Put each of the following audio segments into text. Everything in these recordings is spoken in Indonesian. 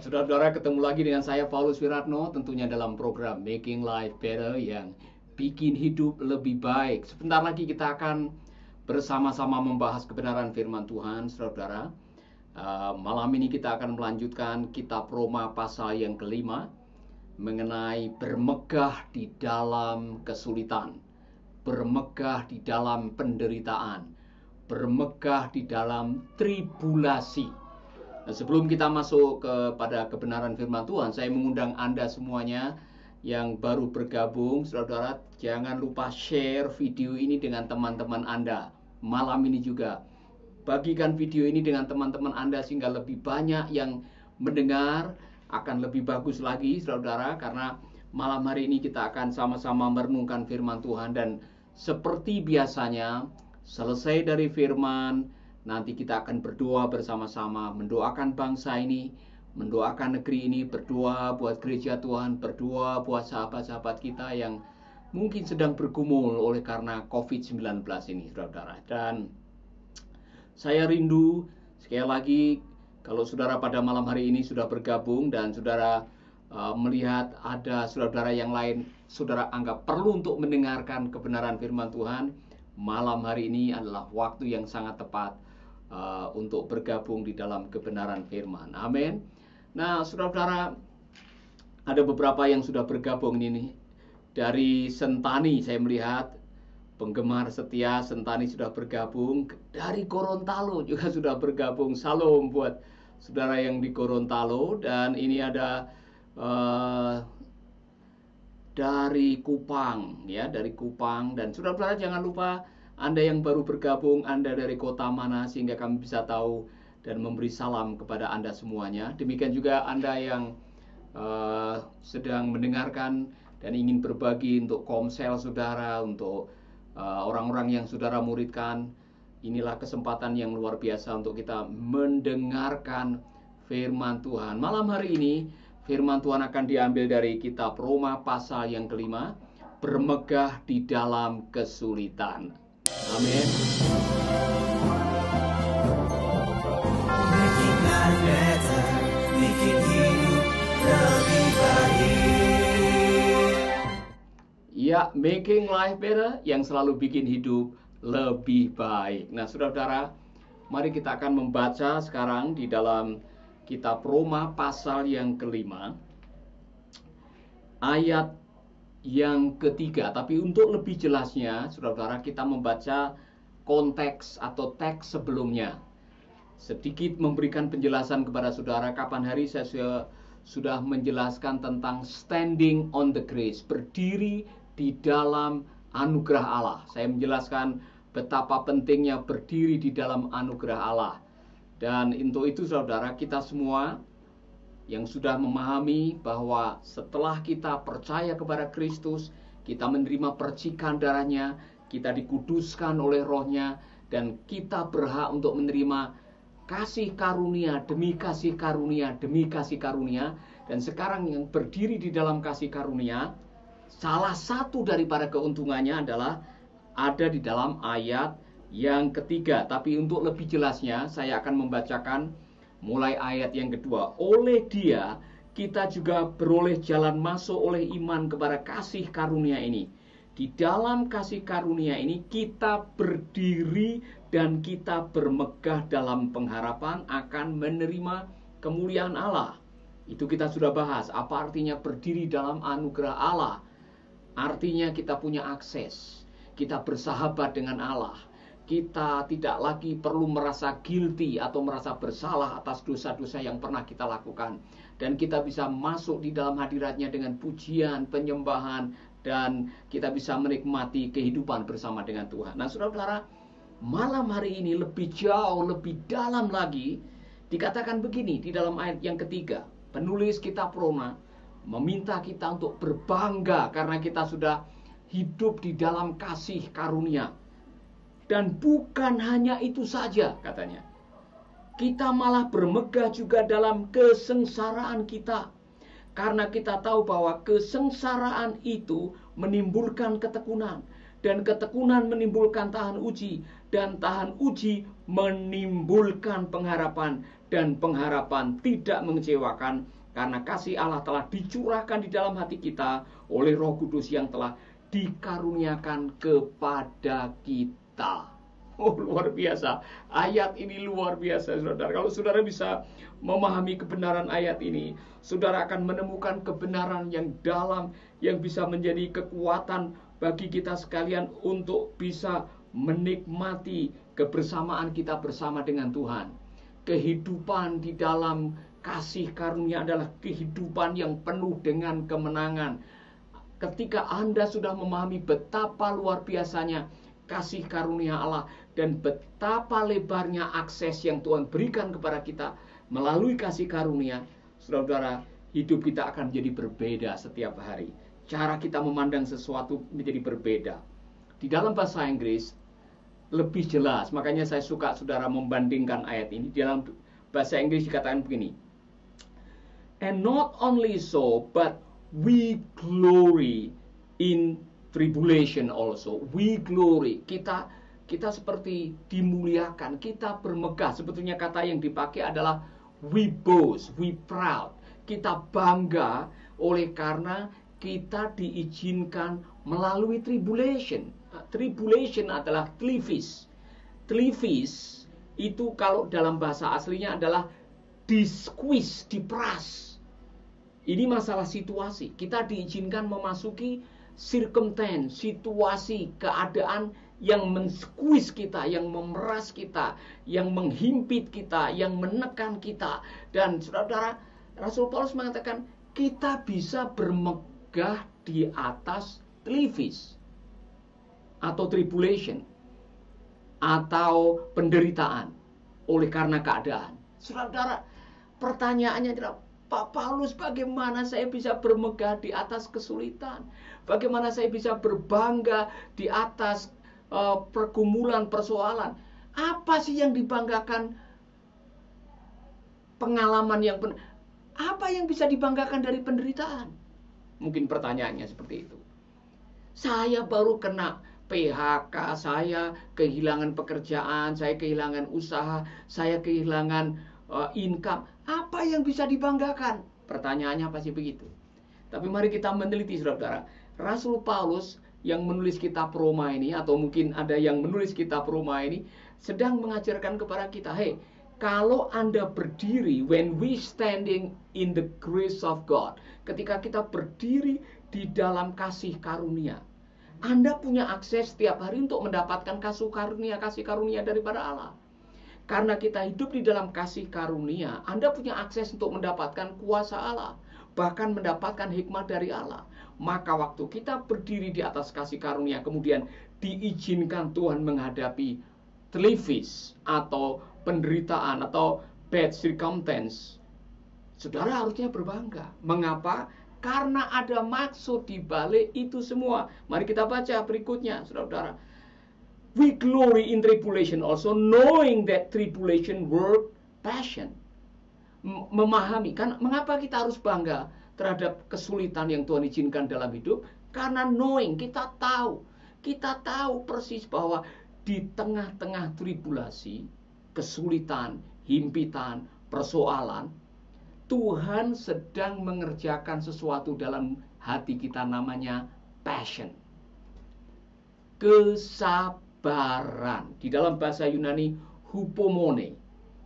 Saudara-saudara, ketemu lagi dengan saya Paulus Wiratno, tentunya dalam program Making Life Better yang bikin hidup lebih baik. Sebentar lagi kita akan bersama-sama membahas kebenaran firman Tuhan, saudara-saudara. Malam ini kita akan melanjutkan kitab Roma pasal yang kelima mengenai bermegah di dalam kesulitan, bermegah di dalam penderitaan, bermegah di dalam tribulasi. Nah, sebelum kita masuk kepada kebenaran firman Tuhan, saya mengundang Anda semuanya yang baru bergabung, saudara-saudara, jangan lupa share video ini dengan teman-teman Anda. Malam ini juga, bagikan video ini dengan teman-teman Anda sehingga lebih banyak yang mendengar, akan lebih bagus lagi, saudara-saudara, karena malam hari ini kita akan sama-sama merenungkan firman Tuhan. Dan seperti biasanya, selesai dari firman, nanti kita akan berdoa bersama-sama, mendoakan bangsa ini, mendoakan negeri ini, berdoa buat gereja Tuhan, berdoa buat sahabat-sahabat kita yang mungkin sedang bergumul oleh karena COVID-19 ini, saudara-saudara. Dan saya rindu, sekali lagi, kalau saudara pada malam hari ini sudah bergabung dan saudara melihat ada saudara-saudara yang lain, saudara anggap perlu untuk mendengarkan kebenaran firman Tuhan, malam hari ini adalah waktu yang sangat tepat untuk bergabung di dalam kebenaran firman. Amin. Nah, saudara-saudara, ada beberapa yang sudah bergabung ini. Dari Sentani, saya melihat penggemar setia Sentani sudah bergabung. Dari Gorontalo juga sudah bergabung. Salam buat saudara yang di Gorontalo. Dan ini ada dari Kupang, ya, dari Kupang. Dan saudara-saudara jangan lupa, Anda yang baru bergabung, Anda dari kota mana, sehingga kami bisa tahu dan memberi salam kepada Anda semuanya. Demikian juga Anda yang sedang mendengarkan dan ingin berbagi untuk komsel saudara, untuk orang-orang yang saudara muridkan. Inilah kesempatan yang luar biasa untuk kita mendengarkan firman Tuhan. Malam hari ini, firman Tuhan akan diambil dari kitab Roma pasal yang kelima, bermegah di dalam kesulitan. Amin. Making life better, bikin hidup lebih baik. Ya, making life better, yang selalu bikin hidup lebih baik. Nah, saudara-saudara, mari kita akan membaca sekarang di dalam kitab Roma pasal yang kelima, ayat yang ketiga. Tapi untuk lebih jelasnya, saudara-saudara, kita membaca konteks atau teks sebelumnya. Sedikit memberikan penjelasan kepada saudara. Kapan hari saya sudah menjelaskan tentang standing on the grace, berdiri di dalam anugerah Allah. Saya menjelaskan betapa pentingnya berdiri di dalam anugerah Allah. Dan untuk itu, saudara, kita semua yang sudah memahami bahwa setelah kita percaya kepada Kristus, kita menerima percikan darahnya, kita dikuduskan oleh rohnya, dan kita berhak untuk menerima kasih karunia demi kasih karunia demi kasih karunia. Dan sekarang yang berdiri di dalam kasih karunia, salah satu daripada keuntungannya adalah ada di dalam ayat yang ketiga. Tapi untuk lebih jelasnya, saya akan membacakan mulai ayat yang kedua. Oleh Dia, kita juga beroleh jalan masuk oleh iman kepada kasih karunia ini. Di dalam kasih karunia ini, kita berdiri dan kita bermegah dalam pengharapan akan menerima kemuliaan Allah. Itu kita sudah bahas. Apa artinya berdiri dalam anugerah Allah? Artinya kita punya akses. Kita bersahabat dengan Allah. Kita tidak lagi perlu merasa guilty atau merasa bersalah atas dosa-dosa yang pernah kita lakukan. Dan kita bisa masuk di dalam hadiratnya dengan pujian, penyembahan, dan kita bisa menikmati kehidupan bersama dengan Tuhan. Nah, saudara-saudara, malam hari ini lebih jauh, lebih dalam lagi, dikatakan begini di dalam ayat yang ketiga. Penulis kitab Roma meminta kita untuk berbangga karena kita sudah hidup di dalam kasih karunia. Dan bukan hanya itu saja, katanya. Kita malah bermegah juga dalam kesengsaraan kita. Karena kita tahu bahwa kesengsaraan itu menimbulkan ketekunan. Dan ketekunan menimbulkan tahan uji. Dan tahan uji menimbulkan pengharapan. Dan pengharapan tidak mengecewakan Karena kasih Allah telah dicurahkan di dalam hati kita oleh Roh Kudus yang telah dikaruniakan kepada kita. Oh, luar biasa. Ayat ini luar biasa, saudara. Kalau saudara bisa memahami kebenaran ayat ini, saudara akan menemukan kebenaran yang dalam, yang bisa menjadi kekuatan bagi kita sekalian untuk bisa menikmati kebersamaan kita bersama dengan Tuhan. Kehidupan di dalam kasih karunia adalah kehidupan yang penuh dengan kemenangan. Ketika Anda sudah memahami betapa luar biasanya kasih karunia Allah dan betapa lebarnya akses yang Tuhan berikan kepada kita melalui kasih karunia, saudara-saudara, hidup kita akan jadi berbeda setiap hari. Cara kita memandang sesuatu menjadi berbeda. Di dalam bahasa Inggris lebih jelas, makanya saya suka saudara membandingkan ayat ini. Di dalam bahasa Inggris dikatakan begini, and not only so, but we glory in tribulation also. We glory. Kita seperti dimuliakan, kita bermegah. Sebetulnya kata yang dipakai adalah we boast, we proud. Kita bangga oleh karena kita diizinkan melalui tribulation. Tribulation adalah tlivis. Tlivis itu kalau dalam bahasa aslinya adalah di-squeeze, diperas. Ini masalah situasi. Kita diizinkan memasuki circumstance, situasi, keadaan yang men-squeeze kita, yang memeras kita, yang menghimpit kita, yang menekan kita. Dan saudara-saudara, Rasul Paulus mengatakan kita bisa bermegah di atas tlivis atau tribulation atau penderitaan oleh karena keadaan. Saudara-saudara, pertanyaannya adalah, Pak Paulus, bagaimana saya bisa bermegah di atas kesulitan? Bagaimana saya bisa berbangga di atas pergumulan, persoalan? Apa sih yang dibanggakan? Pengalaman yang apa yang bisa dibanggakan dari penderitaan? Mungkin pertanyaannya seperti itu. Saya baru kena PHK, saya kehilangan pekerjaan, saya kehilangan usaha, saya kehilangan income. Apa yang bisa dibanggakan? Pertanyaannya pasti begitu. Tapi mari kita meneliti, saudara-saudara. Rasul Paulus yang menulis kitab Roma ini, atau mungkin ada yang menulis kitab Roma ini, sedang mengajarkan kepada kita, hey, kalau Anda berdiri, when we standing in the grace of God, ketika kita berdiri di dalam kasih karunia, Anda punya akses setiap hari untuk mendapatkan kasih karunia daripada Allah. Karena kita hidup di dalam kasih karunia, Anda punya akses untuk mendapatkan kuasa Allah, bahkan mendapatkan hikmat dari Allah. Maka waktu kita berdiri di atas kasih karunia, kemudian diizinkan Tuhan menghadapi tlivis atau penderitaan atau bad circumstance, saudara harusnya berbangga. Mengapa? Karena ada maksud di balik itu semua. Mari kita baca berikutnya, saudara-saudara. We glory in tribulation also, knowing that tribulation work passion. Memahami, kan mengapa kita harus bangga terhadap kesulitan yang Tuhan izinkan dalam hidup? Karena knowing, kita tahu persis bahwa di tengah-tengah tribulasi, kesulitan, himpitan, persoalan, Tuhan sedang mengerjakan sesuatu dalam hati kita, namanya passion. Kesabaran. Di dalam bahasa Yunani, hupomone.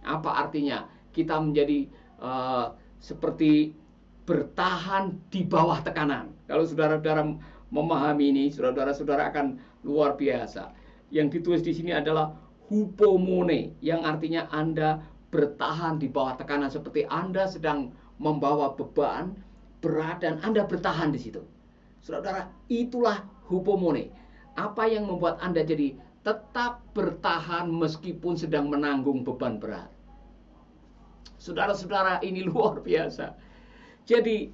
Apa artinya? Kita menjadi seperti bertahan di bawah tekanan. Kalau saudara-saudara memahami ini, saudara-saudara akan luar biasa. Yang ditulis di sini adalah hupomone, yang artinya Anda bertahan di bawah tekanan, seperti Anda sedang membawa beban berat dan Anda bertahan di situ. Saudara, itulah hupomone. Apa yang membuat Anda jadi tetap bertahan meskipun sedang menanggung beban berat? Saudara-saudara, ini luar biasa. Jadi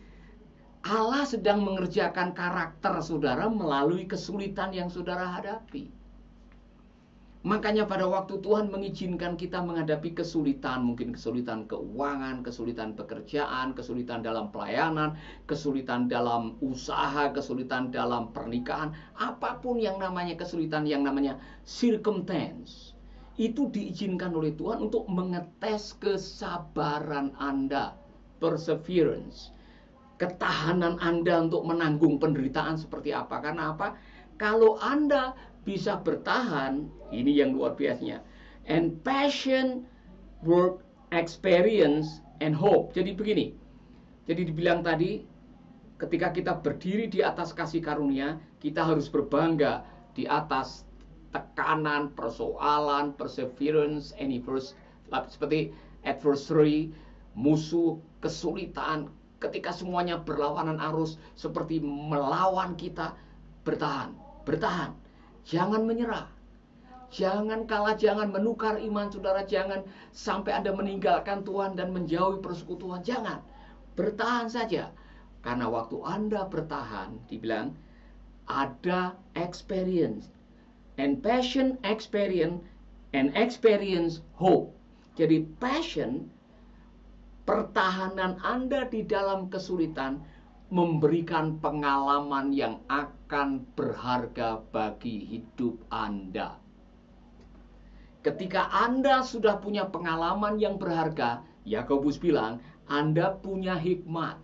Allah sedang mengerjakan karakter saudara melalui kesulitan yang saudara hadapi. Makanya pada waktu Tuhan mengizinkan kita menghadapi kesulitan, mungkin kesulitan keuangan, kesulitan pekerjaan, kesulitan dalam pelayanan, kesulitan dalam usaha, kesulitan dalam pernikahan, apapun yang namanya kesulitan, yang namanya circumstance, itu diizinkan oleh Tuhan untuk mengetes kesabaran Anda. perseverance. Ketahanan Anda untuk menanggung penderitaan seperti apa. Karena apa? Kalau Anda bisa bertahan, ini yang luar biasanya. And passion, work, experience, and hope. Jadi begini. Jadi dibilang tadi, ketika kita berdiri di atas kasih karunia, kita harus berbangga di atas tekanan, persoalan, perseverance, seperti adversary, musuh, kesulitan, ketika semuanya berlawanan arus seperti melawan kita, bertahan, jangan menyerah, jangan kalah, jangan menukar iman saudara, jangan sampai Anda meninggalkan Tuhan dan menjauhi persekutuan, jangan, bertahan saja, karena waktu Anda bertahan, dibilang ada experience, and passion, experience, and experience, hope. Jadi passion, pertahanan Anda di dalam kesulitan memberikan pengalaman yang akan berharga bagi hidup Anda. Ketika Anda sudah punya pengalaman yang berharga, Yakobus bilang, Anda punya hikmat.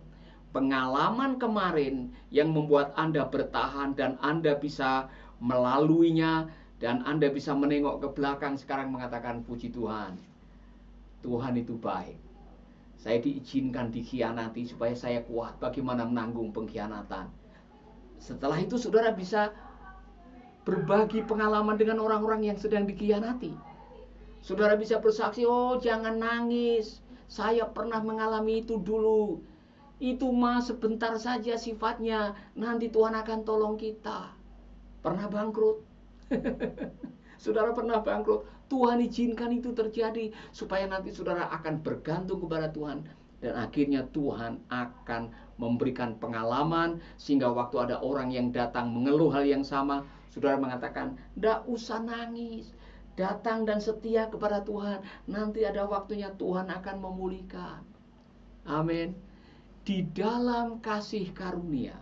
Pengalaman kemarin yang membuat Anda bertahan dan Anda bisa melaluinya dan Anda bisa menengok ke belakang sekarang mengatakan, puji Tuhan, Tuhan itu baik. Saya diizinkan dikhianati supaya saya kuat bagaimana menanggung pengkhianatan. Setelah itu saudara bisa berbagi pengalaman dengan orang-orang yang sedang dikhianati. Saudara bisa bersaksi, oh jangan nangis, saya pernah mengalami itu dulu. Itu mah sebentar saja sifatnya, nanti Tuhan akan tolong kita. Pernah bangkrut? Saudara pernah bangkrut, Tuhan izinkan itu terjadi supaya nanti saudara akan bergantung kepada Tuhan dan akhirnya Tuhan akan memberikan pengalaman sehingga waktu ada orang yang datang mengeluh hal yang sama, saudara mengatakan, "Nggak usah nangis, datang dan setia kepada Tuhan, nanti ada waktunya Tuhan akan memulihkan." Amin. Di dalam kasih karunia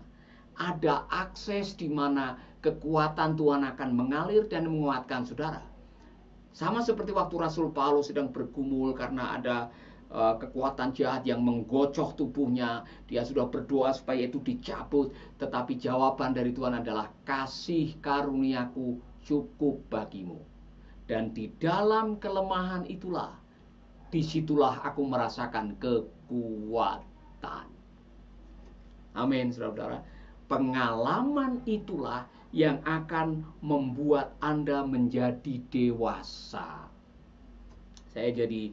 ada akses di mana kekuatan Tuhan akan mengalir dan menguatkan saudara. Sama seperti waktu Rasul Paulus sedang bergumul karena ada kekuatan jahat yang menggocoh tubuhnya. Dia sudah berdoa supaya itu dicabut. Tetapi jawaban dari Tuhan adalah, kasih karuniaku cukup bagimu. Dan di dalam kelemahan itulah, disitulah aku merasakan kekuatan. Amin, saudara-saudara. Pengalaman itulah yang akan membuat Anda menjadi dewasa. Saya jadi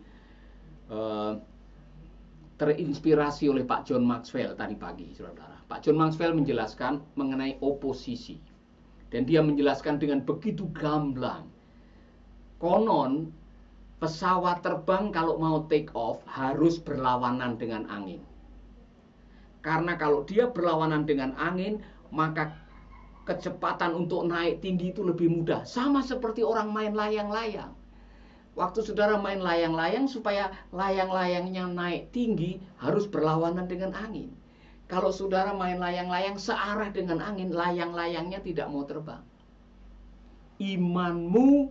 terinspirasi oleh Pak John Maxwell tadi pagi, saudara-saudara. Pak John Maxwell menjelaskan mengenai oposisi. Dan dia menjelaskan dengan begitu gamblang. Konon, pesawat terbang kalau mau take off harus berlawanan dengan angin. Karena kalau dia berlawanan dengan angin, maka kecepatan untuk naik tinggi itu lebih mudah. Sama seperti orang main layang-layang. Waktu saudara main layang-layang, supaya layang-layangnya naik tinggi, harus berlawanan dengan angin. Kalau saudara main layang-layang searah dengan angin, layang-layangnya tidak mau terbang. Imanmu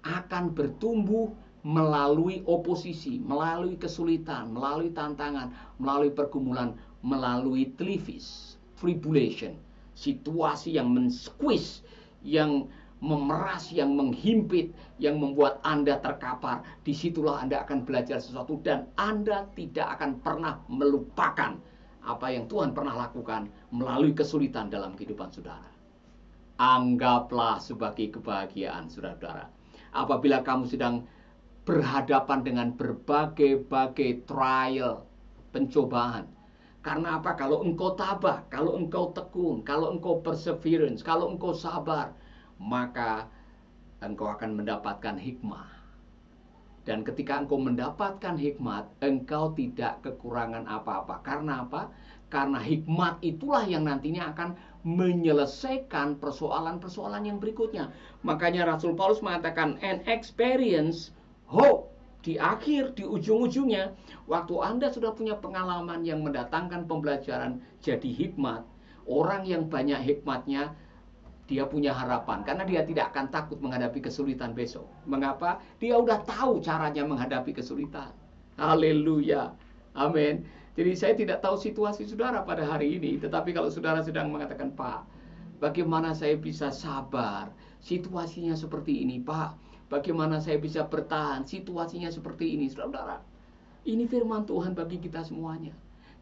akan bertumbuh melalui oposisi, melalui kesulitan, melalui tantangan, melalui pergumulan, melalui tribulation, situasi yang men-squeeze, yang memeras, yang menghimpit, yang membuat Anda terkapar. Disitulah Anda akan belajar sesuatu dan Anda tidak akan pernah melupakan apa yang Tuhan pernah lakukan melalui kesulitan dalam kehidupan saudara. Anggaplah sebagai kebahagiaan, saudara-saudara, apabila kamu sedang berhadapan dengan berbagai-bagai trial, pencobaan. Karena apa? Kalau engkau tabah, kalau engkau tekun, kalau engkau perseverance, kalau engkau sabar, maka engkau akan mendapatkan hikmah. Dan ketika engkau mendapatkan hikmat, engkau tidak kekurangan apa-apa. Karena apa? Karena hikmat itulah yang nantinya akan menyelesaikan persoalan-persoalan yang berikutnya. Makanya Rasul Paulus mengatakan, and experience hope. Di akhir, di ujung-ujungnya, waktu Anda sudah punya pengalaman yang mendatangkan pembelajaran jadi hikmat, orang yang banyak hikmatnya, dia punya harapan. Karena dia tidak akan takut menghadapi kesulitan besok. Mengapa? Dia udah tahu caranya menghadapi kesulitan. Haleluya. Amin. Jadi saya tidak tahu situasi saudara pada hari ini, tetapi kalau saudara sedang mengatakan, Pak, bagaimana saya bisa sabar? Situasinya seperti ini, Pak. Bagaimana saya bisa bertahan? Situasinya seperti ini, saudara. Ini firman Tuhan bagi kita semuanya.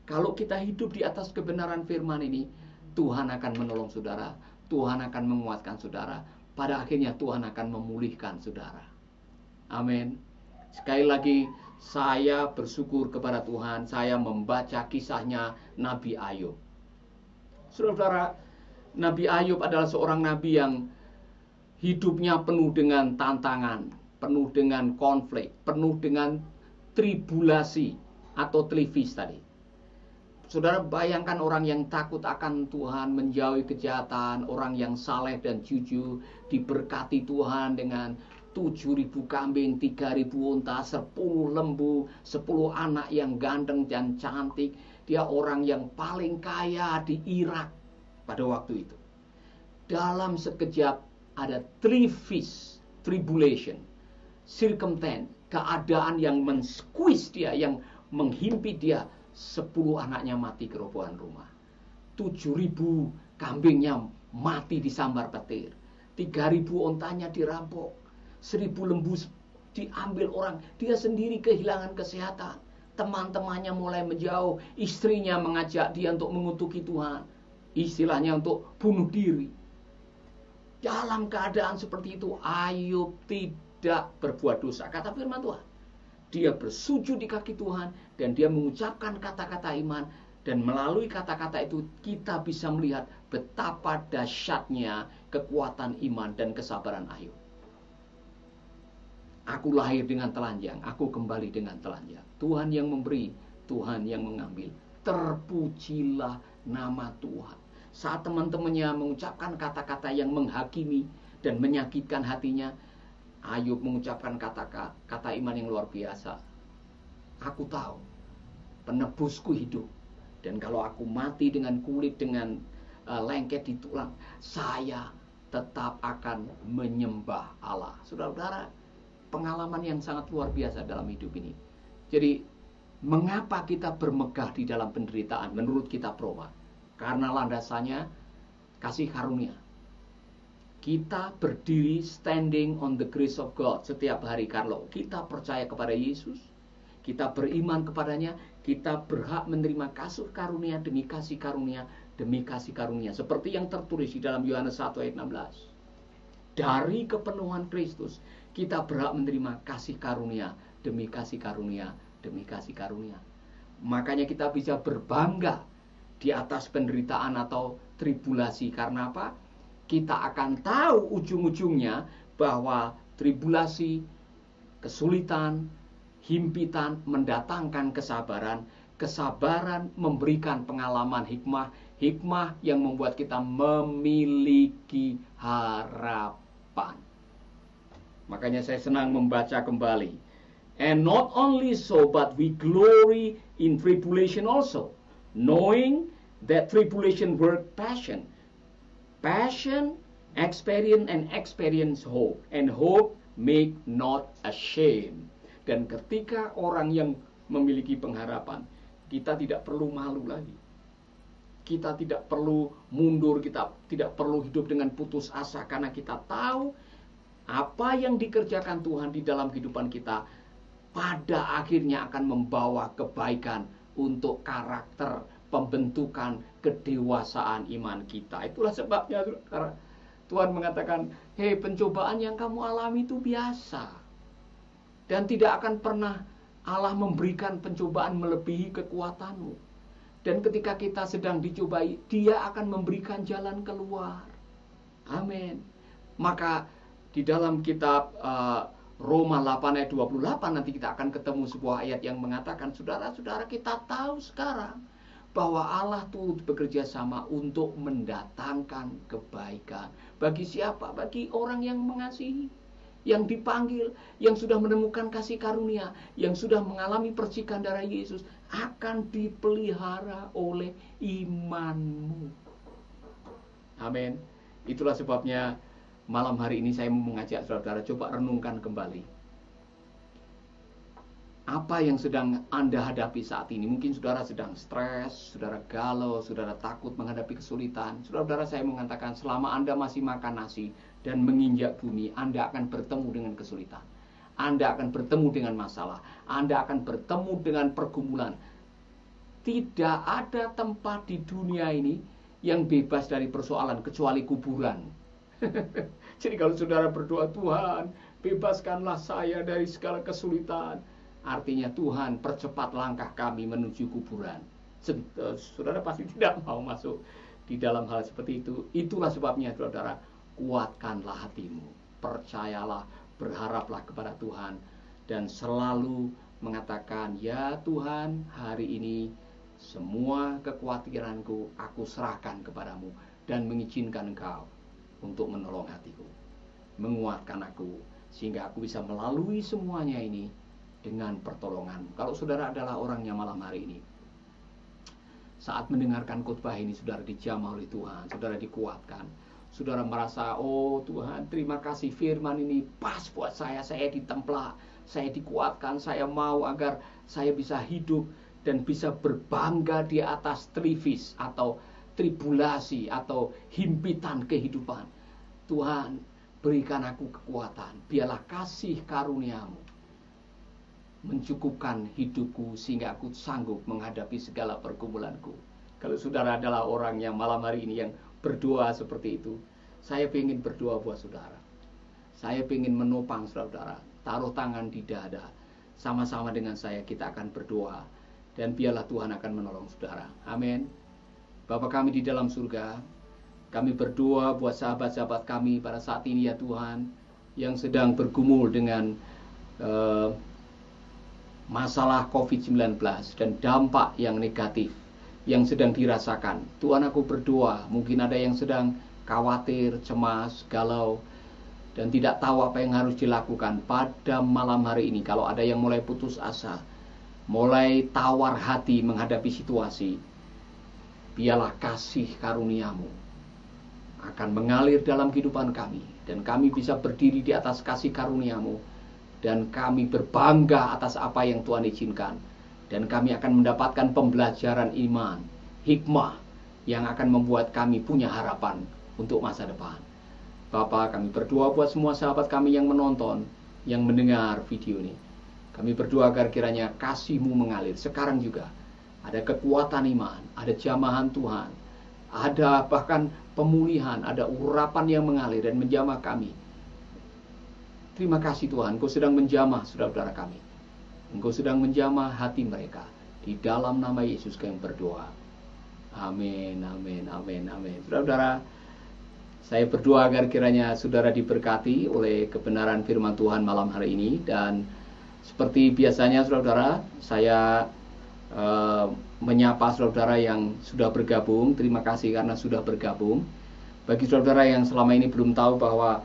Kalau kita hidup di atas kebenaran firman ini, Tuhan akan menolong saudara. Tuhan akan menguatkan saudara. Pada akhirnya Tuhan akan memulihkan saudara. Amin. Sekali lagi, saya bersyukur kepada Tuhan. Saya membaca kisahnya Nabi Ayub. Saudara, Nabi Ayub adalah seorang nabi yang hidupnya penuh dengan tantangan, penuh dengan konflik, penuh dengan tribulasi atau televisi tadi. Saudara bayangkan orang yang takut akan Tuhan, menjauhi kejahatan, orang yang saleh dan jujur, diberkati Tuhan dengan 7.000 kambing, 3.000 unta, 10 lembu, 10 anak yang ganteng dan cantik. Dia orang yang paling kaya di Irak pada waktu itu. Dalam sekejap ada tribulation, circumstance, keadaan yang men-squeeze dia, yang menghimpit dia. 10 anaknya mati kerobohan rumah. 7.000 kambingnya mati disambar petir. 3.000 ontanya dirampok. 1.000 lembu diambil orang. Dia sendiri kehilangan kesehatan. Teman-temannya mulai menjauh. Istrinya mengajak dia untuk mengutuki Tuhan. Istilahnya untuk bunuh diri. Dalam keadaan seperti itu, Ayub tidak berbuat dosa. Kata firman Tuhan. Dia bersujud di kaki Tuhan dan dia mengucapkan kata-kata iman, dan melalui kata-kata itu kita bisa melihat betapa dahsyatnya kekuatan iman dan kesabaran Ayub. Aku lahir dengan telanjang, aku kembali dengan telanjang. Tuhan yang memberi, Tuhan yang mengambil. Terpujilah nama Tuhan. Saat teman-temannya mengucapkan kata-kata yang menghakimi dan menyakitkan hatinya, Ayub mengucapkan kata iman yang luar biasa. Aku tahu penebusku hidup, dan kalau aku mati dengan kulit, dengan lengket di tulang, saya tetap akan menyembah Allah. Saudara-saudara, pengalaman yang sangat luar biasa dalam hidup ini. Jadi, mengapa kita bermegah di dalam penderitaan menurut kitab Roma? Karena landasannya kasih karunia. Kita berdiri standing on the grace of God setiap hari. Kalau kita percaya kepada Yesus, kita beriman kepadanya, kita berhak menerima kasih karunia demi kasih karunia demi kasih karunia. Seperti yang tertulis di dalam Yohanes 1 ayat 16. Dari kepenuhan Kristus, kita berhak menerima kasih karunia demi kasih karunia demi kasih karunia. Makanya kita bisa berbangga di atas penderitaan atau tribulasi. Karena apa? Kita akan tahu ujung-ujungnya bahwa tribulasi, kesulitan, himpitan mendatangkan kesabaran. Kesabaran memberikan pengalaman hikmah. Hikmah yang membuat kita memiliki harapan. Makanya saya senang membaca kembali. And not only so, but we glory in tribulation also, knowing that tribulation work passion. Passion, experience hope, and hope make not ashamed. Dan ketika orang yang memiliki pengharapan, kita tidak perlu malu lagi. Kita tidak perlu mundur, kita tidak perlu hidup dengan putus asa, karena kita tahu apa yang dikerjakan Tuhan di dalam kehidupan kita pada akhirnya akan membawa kebaikan untuk karakter, pembentukan kedewasaan iman kita. Itulah sebabnya karena Tuhan mengatakan, hei, pencobaan yang kamu alami itu biasa. Dan tidak akan pernah Allah memberikan pencobaan melebihi kekuatanmu. Dan ketika kita sedang dicobai, Dia akan memberikan jalan keluar. Amin. Maka di dalam kitab Roma 8 ayat 28 nanti kita akan ketemu sebuah ayat yang mengatakan, saudara-saudara, kita tahu sekarang bahwa Allah turut bekerja sama untuk mendatangkan kebaikan. Bagi siapa? Bagi orang yang mengasihi, yang dipanggil, yang sudah menemukan kasih karunia, yang sudah mengalami percikan darah Yesus, akan dipelihara oleh imanmu. Amin. Itulah sebabnya malam hari ini saya mau mengajak saudara-saudara coba renungkan kembali. apa yang sedang Anda hadapi saat ini. Mungkin saudara sedang stres, saudara galau, saudara takut menghadapi kesulitan. Saudara-saudara, saya mengatakan selama Anda masih makan nasi dan menginjak bumi, Anda akan bertemu dengan kesulitan. Anda akan bertemu dengan masalah. Anda akan bertemu dengan pergumulan. Tidak ada tempat di dunia ini yang bebas dari persoalan kecuali kuburan. Jadi kalau saudara berdoa, Tuhan, bebaskanlah saya dari segala kesulitan, artinya Tuhan, percepat langkah kami menuju kuburan. Saudara pasti tidak mau masuk di dalam hal seperti itu. Itulah sebabnya, saudara, kuatkanlah hatimu, percayalah, berharaplah kepada Tuhan, dan selalu mengatakan, ya Tuhan, hari ini semua kekhawatiranku aku serahkan kepadamu, dan mengizinkan Engkau untuk menolong hatiku, menguatkan aku, sehingga aku bisa melalui semuanya ini dengan pertolongan. Kalau saudara adalah orang yang malam hari ini, saat mendengarkan khotbah ini, saudara dijamah oleh Tuhan, saudara dikuatkan, saudara merasa, oh Tuhan, terima kasih firman ini pas buat saya ditemplak, saya dikuatkan, saya mau agar saya bisa hidup dan bisa berbangga di atas trivis atau tribulasi atau himpitan kehidupan. Tuhan, berikan aku kekuatan, biarlah kasih karuniamu mencukupkan hidupku sehingga aku sanggup menghadapi segala pergumulanku. Kalau saudara adalah orang yang malam hari ini yang berdoa seperti itu, saya ingin berdoa buat saudara. Saya ingin menopang saudara, taruh tangan di dada, sama-sama dengan saya kita akan berdoa, dan biarlah Tuhan akan menolong saudara. Amin. Bapa kami di dalam surga, kami berdoa buat sahabat-sahabat kami pada saat ini ya Tuhan, yang sedang bergumul dengan masalah COVID-19 dan dampak yang negatif yang sedang dirasakan. Tuhan, aku berdoa, mungkin ada yang sedang khawatir, cemas, galau, dan tidak tahu apa yang harus dilakukan pada malam hari ini. Kalau ada yang mulai putus asa, mulai tawar hati menghadapi situasi, biarlah kasih karuniamu akan mengalir dalam kehidupan kami, dan kami bisa berdiri di atas kasih karuniamu, dan kami berbangga atas apa yang Tuhan izinkan, dan kami akan mendapatkan pembelajaran iman, hikmah yang akan membuat kami punya harapan untuk masa depan. Bapa, kami berdoa buat semua sahabat kami yang menonton, yang mendengar video ini. Kami berdoa agar kiranya kasih-Mu mengalir sekarang juga. Ada kekuatan iman, ada jamahan Tuhan, ada bahkan pemulihan, ada urapan yang mengalir dan menjamah kami. Terima kasih Tuhan, Engkau sedang menjamah saudara-saudara kami. Engkau sedang menjamah hati mereka. Di dalam nama Yesus kami berdoa. Amin, amin, amin, amin. Saudara-saudara, saya berdoa agar kiranya saudara diberkati oleh kebenaran firman Tuhan malam hari ini. Dan seperti biasanya saudara-saudara, saya menyapa saudara-saudara yang sudah bergabung. Terima kasih karena sudah bergabung. Bagi saudara yang selama ini belum tahu bahwa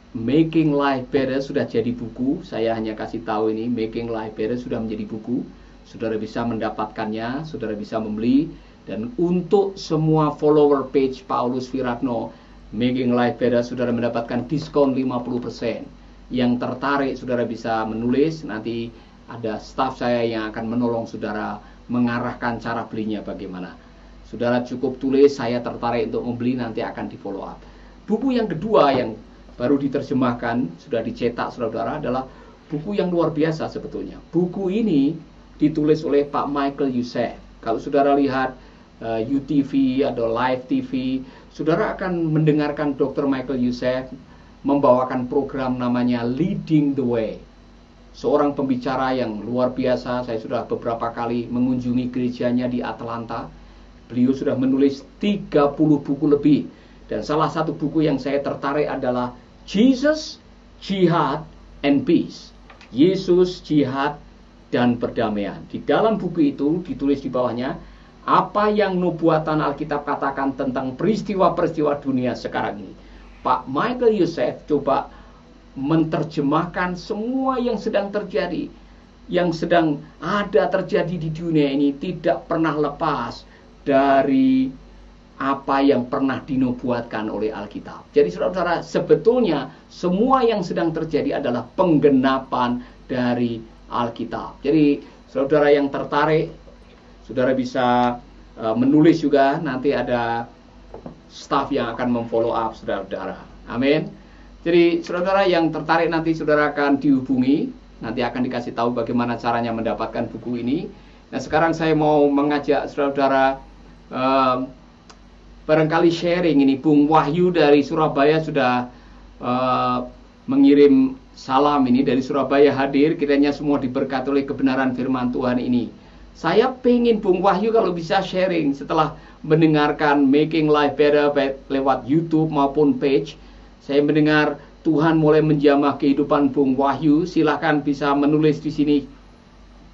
Making Life Better sudah jadi buku, saya hanya kasih tahu ini, Making Life Better sudah menjadi buku. Saudara bisa mendapatkannya, saudara bisa membeli. Dan untuk semua follower page Paulus Wiratno Making Life Better, saudara mendapatkan diskon 50%. Yang tertarik, saudara bisa menulis, nanti ada staff saya yang akan menolong saudara mengarahkan cara belinya bagaimana. Saudara cukup tulis, saya tertarik untuk membeli, nanti akan di follow up. Buku yang kedua yang baru diterjemahkan, sudah dicetak saudara, adalah buku yang luar biasa sebetulnya. Buku ini ditulis oleh Pak Michael Youssef. Kalau saudara lihat UTV atau Live TV, saudara akan mendengarkan Dr. Michael Youssef membawakan program namanya Leading the Way. Seorang pembicara yang luar biasa. Saya sudah beberapa kali mengunjungi gerejanya di Atlanta. Beliau sudah menulis 30 buku lebih. Dan salah satu buku yang saya tertarik adalah Jesus, Jihad, and Peace. Yesus, Jihad, dan Perdamaian. Di dalam buku itu ditulis di bawahnya, apa yang nubuatan Alkitab katakan tentang peristiwa-peristiwa dunia sekarang ini. Pak Michael Youssef coba menerjemahkan semua yang sedang terjadi, yang sedang ada terjadi di dunia ini, tidak pernah lepas dari apa yang pernah dinubuatkan oleh Alkitab. Jadi saudara-saudara, sebetulnya semua yang sedang terjadi adalah penggenapan dari Alkitab. Jadi saudara yang tertarik, saudara bisa menulis juga, nanti ada staff yang akan memfollow up saudara-saudara. Amin. Jadi saudara yang tertarik, nanti saudara akan dihubungi, nanti akan dikasih tahu bagaimana caranya mendapatkan buku ini. Nah, sekarang saya mau mengajak saudara-saudara barangkali sharing ini. Bung Wahyu dari Surabaya sudah mengirim salam ini dari Surabaya hadir. Kiranya semua diberkati oleh kebenaran firman Tuhan ini. Saya pengen Bung Wahyu kalau bisa sharing setelah mendengarkan Making Life Better lewat YouTube maupun page. Saya mendengar Tuhan mulai menjamah kehidupan Bung Wahyu. Silahkan bisa menulis di sini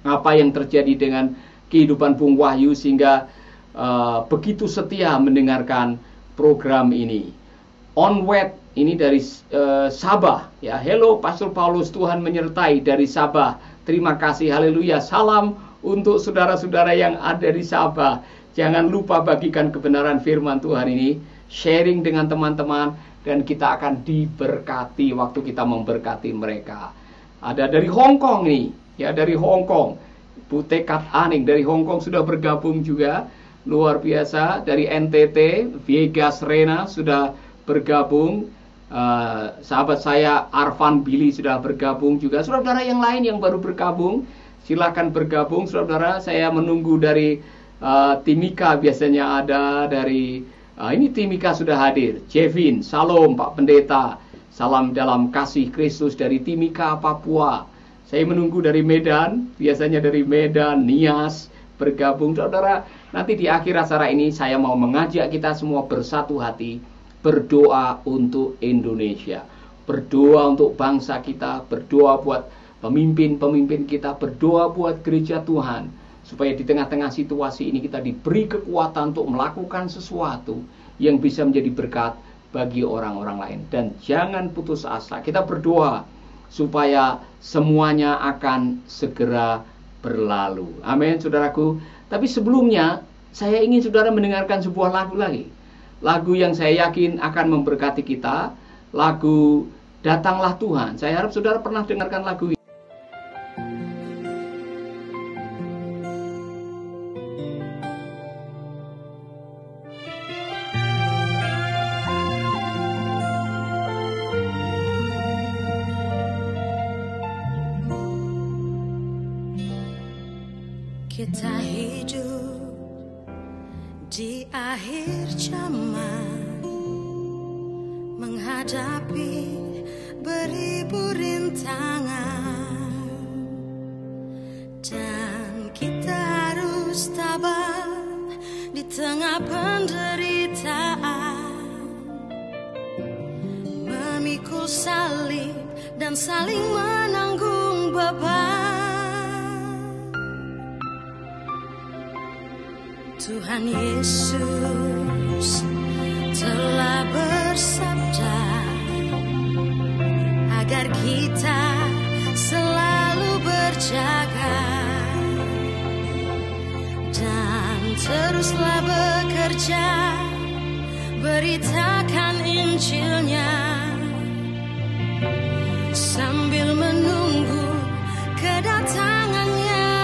apa yang terjadi dengan kehidupan Bung Wahyu sehingga begitu setia mendengarkan program ini. Onward ini dari Sabah ya. Hello Pastor Paulus, Tuhan menyertai dari Sabah. Terima kasih, haleluya. Salam untuk saudara-saudara yang ada di Sabah. Jangan lupa bagikan kebenaran firman Tuhan ini, sharing dengan teman-teman, dan kita akan diberkati waktu kita memberkati mereka. Ada dari Hong Kong nih, ya, dari Hong Kong. Bu Tekat Aning dari Hong Kong sudah bergabung juga. Luar biasa. Dari NTT, Vegas Rena sudah bergabung. Sahabat saya Arfan Billy sudah bergabung juga. Saudara-saudara yang lain yang baru bergabung, silakan bergabung saudara. Saya menunggu dari Timika, biasanya ada dari ini Timika sudah hadir. Jevin, salam Pak Pendeta. Salam dalam kasih Kristus dari Timika, Papua. Saya menunggu dari Medan, biasanya dari Medan, Nias bergabung. Saudara, nanti di akhir acara ini saya mau mengajak kita semua bersatu hati berdoa untuk Indonesia, berdoa untuk bangsa kita, berdoa buat pemimpin-pemimpin kita, berdoa buat gereja Tuhan, supaya di tengah-tengah situasi ini kita diberi kekuatan untuk melakukan sesuatu yang bisa menjadi berkat bagi orang-orang lain. Dan jangan putus asa, kita berdoa supaya semuanya akan segera berlalu. Amin, saudaraku. Tapi sebelumnya, saya ingin saudara mendengarkan sebuah lagu lagi. Lagu yang saya yakin akan memberkati kita, lagu Datanglah Tuhan. Saya harap saudara pernah dengarkan lagu ini. Kita hidup di akhir zaman, menghadapi beribu rintangan, dan kita harus tabah di tengah penderitaan, memikul salib dan saling menanggung beban. Tuhan Yesus telah bersabda agar kita selalu berjaga dan teruslah bekerja, beritakan Injilnya sambil menunggu kedatangannya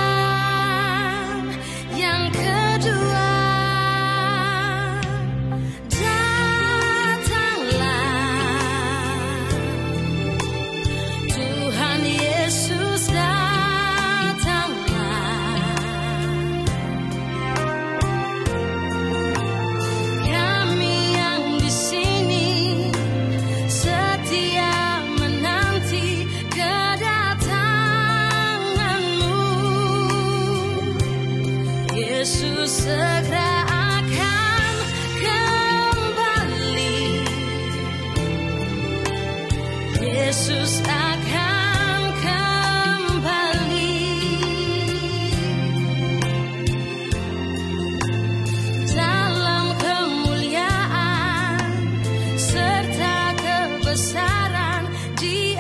yang kedua. Segera akan kembali. Yesus akan kembali. Dalam kemuliaan serta kebesaran di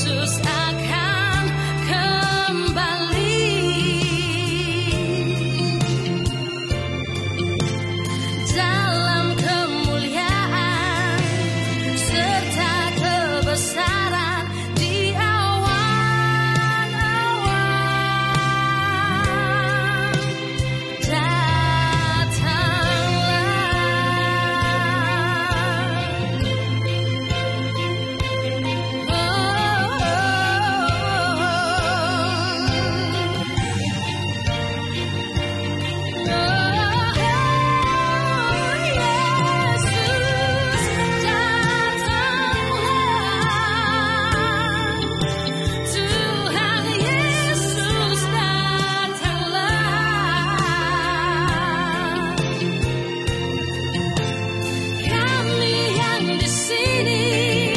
Yesus akan kembali. Dalam kemuliaan serta kebesaran di awan-awan, Tuhan Yesus datanglah. Kami yang di sini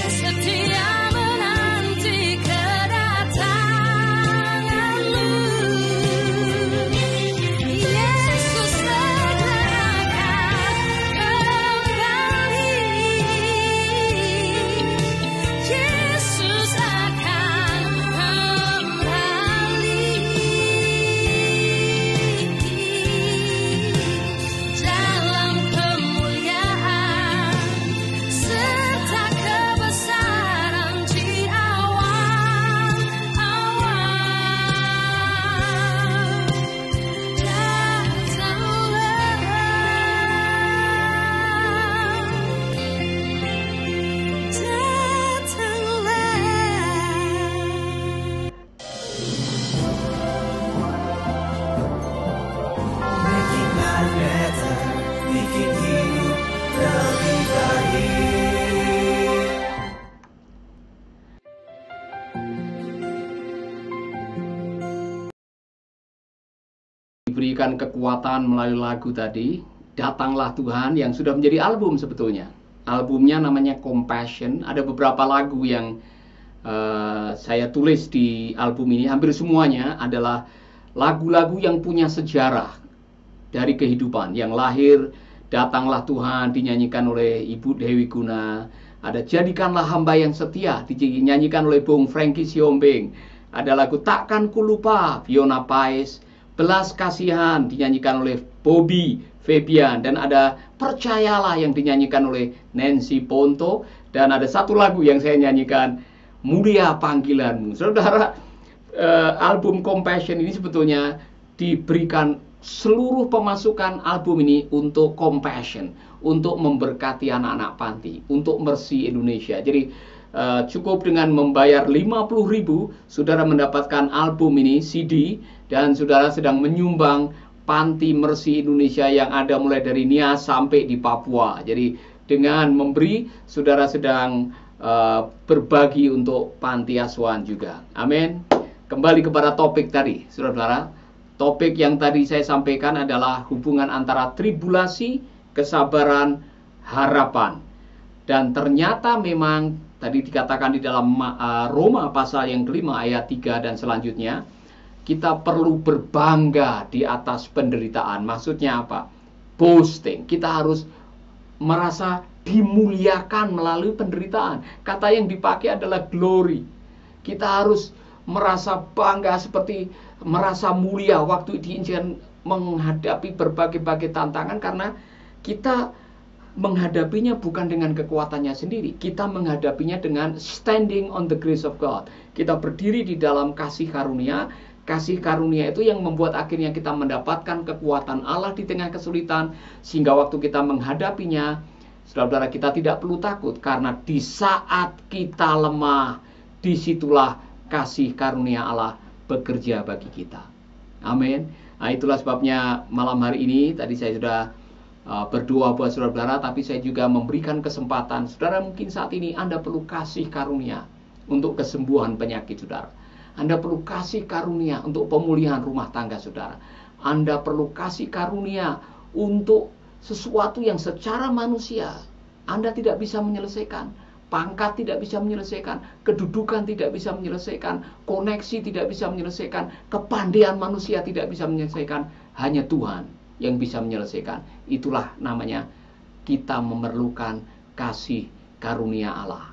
setia menanti kedatangan-Mu. Yesus segera akan kembali. Yesus akan kembali. Dalam kemuliaan serta kebesaran di awan-awan, Making life better, bikin hidup lebih baik. Diberikan kekuatan melalui lagu tadi, Datanglah Tuhan, yang sudah menjadi album sebetulnya. Albumnya namanya Compassion. Ada beberapa lagu yang saya tulis di album ini. Hampir semuanya adalah lagu-lagu yang punya sejarah dari kehidupan. Yang lahir, Datanglah Tuhan dinyanyikan oleh Ibu Dewi Guna. Ada Jadikanlah Hamba yang Setia dinyanyikan oleh Bung Frankie Siombing. Ada lagu Takkan Kulupa, Fiona Pais. Belas Kasihan dinyanyikan oleh Bobby Febian. Dan ada Percayalah yang dinyanyikan oleh Nancy Ponto. Dan ada satu lagu yang saya nyanyikan, Mulia Panggilanmu. Saudara, album Compassion ini sebetulnya diberikan seluruh pemasukan album ini untuk Compassion, untuk memberkati anak-anak panti, untuk Mercy Indonesia. Jadi cukup dengan membayar 50.000, saudara mendapatkan album ini CD, dan saudara sedang menyumbang panti Mercy Indonesia yang ada mulai dari Nias sampai di Papua. Jadi dengan memberi, saudara sedang berbagi untuk panti asuhan juga. Amin. Kembali kepada topik tadi, saudara-saudara. Topik yang tadi saya sampaikan adalah hubungan antara tribulasi, kesabaran, harapan. Dan ternyata memang tadi dikatakan di dalam Roma pasal yang kelima ayat 3 dan selanjutnya, kita perlu berbangga di atas penderitaan. Maksudnya apa? Boasting. Kita harus merasa dimuliakan melalui penderitaan. Kata yang dipakai adalah glory. Kita harus merasa bangga, seperti merasa mulia waktu diizinkan menghadapi berbagai-bagai tantangan, karena kita menghadapinya bukan dengan kekuatannya sendiri. Kita menghadapinya dengan standing on the grace of God. Kita berdiri di dalam kasih karunia. Kasih karunia itu yang membuat akhirnya kita mendapatkan kekuatan Allah di tengah kesulitan, sehingga waktu kita menghadapinya, saudara-saudara, kita tidak perlu takut, karena di saat kita lemah, disitulah kasih karunia Allah bekerja bagi kita. Amin. Nah, itulah sebabnya malam hari ini tadi saya sudah berdoa buat saudara-saudara, tapi saya juga memberikan kesempatan. Saudara, mungkin saat ini Anda perlu kasih karunia untuk kesembuhan penyakit saudara. Anda perlu kasih karunia untuk pemulihan rumah tangga saudara. Anda perlu kasih karunia untuk sesuatu yang secara manusia Anda tidak bisa menyelesaikan. Pangkat tidak bisa menyelesaikan, kedudukan tidak bisa menyelesaikan, koneksi tidak bisa menyelesaikan, kepandaian manusia tidak bisa menyelesaikan. Hanya Tuhan yang bisa menyelesaikan. Itulah namanya kita memerlukan kasih karunia Allah.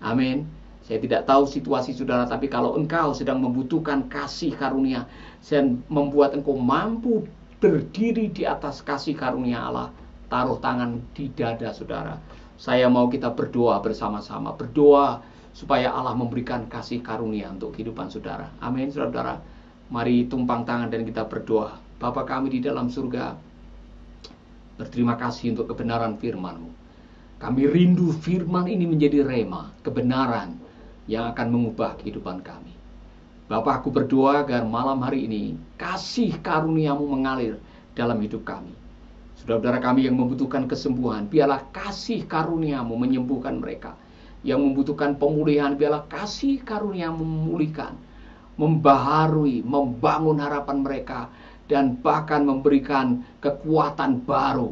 Amin. Saya tidak tahu situasi saudara, tapi kalau engkau sedang membutuhkan kasih karunia dan membuat engkau mampu berdiri di atas kasih karunia Allah, taruh tangan di dada saudara. Saya mau kita berdoa bersama-sama, berdoa supaya Allah memberikan kasih karunia untuk kehidupan saudara. Amin, saudara-saudara. Mari tumpang tangan dan kita berdoa. Bapa kami di dalam surga, berterima kasih untuk kebenaran firman-Mu. Kami rindu firman ini menjadi rema, kebenaran yang akan mengubah kehidupan kami. Bapa, aku berdoa agar malam hari ini kasih karunia-Mu mengalir dalam hidup kami. Saudara-saudara kami yang membutuhkan kesembuhan, biarlah kasih karunia-Mu menyembuhkan mereka. Yang membutuhkan pemulihan, biarlah kasih karunia-Mu memulihkan, membaharui, membangun harapan mereka, dan bahkan memberikan kekuatan baru.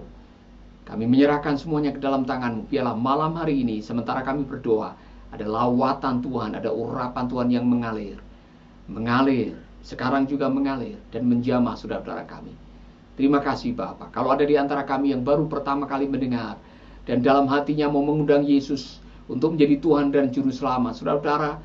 Kami menyerahkan semuanya ke dalam tangan-Mu. Biarlah malam hari ini, sementara kami berdoa, ada lawatan Tuhan, ada urapan Tuhan yang mengalir. Mengalir, sekarang juga mengalir, dan menjamah saudara-saudara kami. Terima kasih Bapak. Kalau ada di antara kami yang baru pertama kali mendengar, dan dalam hatinya mau mengundang Yesus untuk menjadi Tuhan dan Juru Selamat, saudara-saudara,